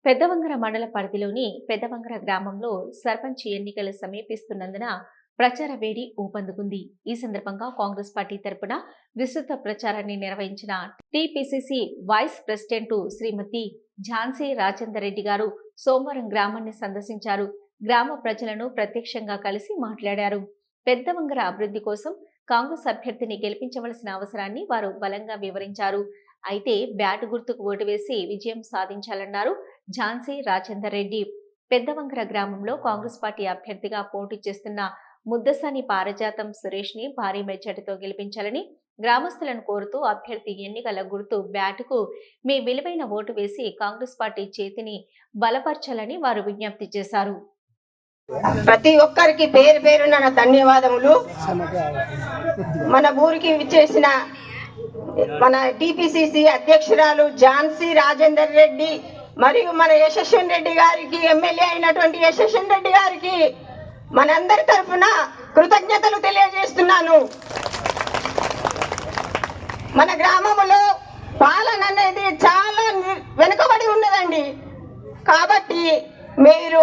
పెద్దవంగర మండల పరిధిలోని పెద్దవంగర గ్రామంలో సర్పంచ్ ఎన్నికలు సమీపిస్తున్నందున ప్రచార వేడి ఊపందుకుంది. ఈ సందర్భంగా కాంగ్రెస్ పార్టీ తరపున విస్తృత ప్రచారాన్ని నిర్వహించిన టీపీసీసీ వైస్ ప్రెసిడెంట్ శ్రీమతి ఝాన్సీ రాజేందర్ రెడ్డి గారు సోమవారం గ్రామాన్ని సందర్శించారు. గ్రామ ప్రజలను ప్రత్యక్షంగా కలిసి మాట్లాడారు. పెద్దవంగర అభివృద్ధి కోసం కాంగ్రెస్ అభ్యర్థిని గెలిపించవలసిన అవసరాన్ని వారు బలంగా వివరించారు. అయితే బ్యాట్ గుర్తుకు ఓటు వేసి విజయం సాధించాలన్నారు ఝాన్సీ రాజేందర్ రెడ్డి. పెద్దవంగర గ్రామంలో కాంగ్రెస్ పార్టీ అభ్యర్థిగా పోటీ చేస్తున్న ముద్దసాని పారజాతం సురేష్ ని భారీ మెజార్టీతో గెలిపించాలని గ్రామస్తులను కోరుతూ అభ్యర్థి ఎన్నికల గుర్తు బ్యాటుకు మీ విలువైన ఓటు వేసి కాంగ్రెస్ పార్టీ చేతిని బలపరచాలని వారు విజ్ఞప్తి చేశారు. ప్రతి ఒక్కరికి పేరు పేరున ధన్యవాదములు. మన ఊరికి విచ్చేసిన మన టీపీసీసీ అధ్యక్షురాలు ఝాన్సీ రాజేందర్ రెడ్డి మరియు మన యశస్విన్ రెడ్డి గారికి, ఎమ్మెల్యే అయినటువంటి యశస్విన్ రెడ్డి గారికి మనందరి తరఫున కృతజ్ఞతలు తెలియజేస్తున్నాను. మన గ్రామంలో పాలన అనేది చాలా వెనుకబడి ఉన్నదండి. కాబట్టి మీరు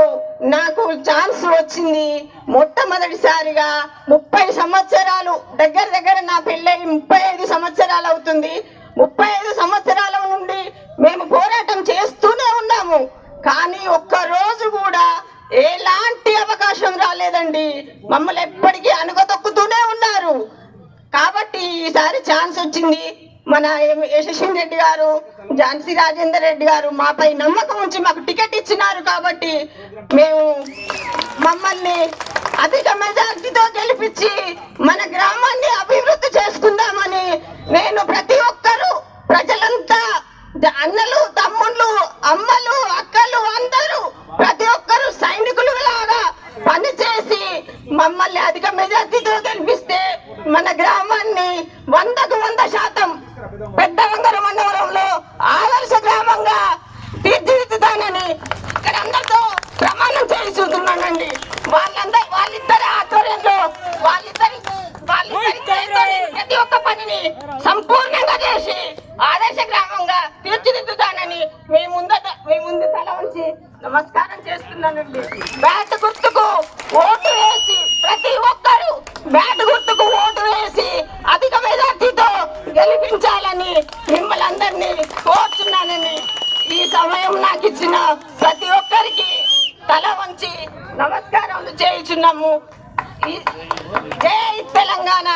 నాకు ఛాన్స్ వచ్చింది. మొట్టమొదటిసారిగా 30 సంవత్సరాలు దగ్గర నా పెళ్ళై 35 సంవత్సరాలు అవుతుంది. 35 సంవత్సరాల నుండి మేము పోరాటం చేస్తూనే ఉన్నాము. కానీ ఒక్క రోజు కూడా ఎలాంటి అవకాశం రాలేదండి. మమ్మల్ని ఎప్పటికీ అనుగదొక్కుతూనే ఉన్నారు. కాబట్టి ఈసారి ఛాన్స్ వచ్చింది. మన యశస్విన్ రెడ్డి గారు, ఝాన్సీ రాజేందర్ రెడ్డి గారు మాపై నమ్మకం ఉంచి మాకు టికెట్ ఇచ్చినారు. కాబట్టి మేము మమ్మల్ని అధిక మెజార్టీతో గెలిపించి మన గ్రామాన్ని అభివృద్ధి చేసుకుందామని నేను ప్రతి ఒక్కరు ప్రజలంతా, అన్నలు, తమ్ముళ్ళు, అమ్మలు, అక్కలు అందరూ ప్రతి ఒక్కరు సైనికులు లాగా పనిచేసి మమ్మల్ని అధిక మెజార్టీతో గెలిపిస్తే మన గ్రామాన్ని 100కు 100% పెద్దవంగర మండలంలో ఆదర్శ గ్రామంగా తీర్చిదిద్దుతానని ఇక్కడ అందరితో ప్రమాణం చేస్తున్నానండి. వాళ్ళిద్దరి ఆధ్వర్యంలో ప్రతి ఒక్క పనిని సంపూర్ణంగా చేసి ఆదర్శ గ్రామంగా తీర్చిదిద్దుతానని మీ ముందు తల ఉంచి నమస్కారం చేస్తున్నానండి. బ్యాట్ గుర్తుకు ఓటు వేసి ప్రతి ఒక్కరు బ్యాట్ గుర్తుకు ఓటు వేసి అధిక మెజార్టీతో గెలిపించాలని మిమ్మల్ని అందరినీ కోరుతున్నానని ఈ సమయం నాకు ఇచ్చిన ప్రతి ఒక్కరికి తల వంచి నమస్కారాలు చేయుచున్నాము. జై తెలంగాణ,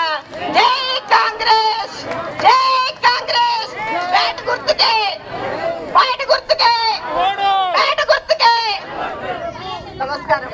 జై కాంగ్రెస్, జై కాంగ్రెస్. బ్యాట్ గుర్తుకే, బ్యాట్ గుర్తుకే, బ్యాట్ గుర్తుకే. నమస్కారం.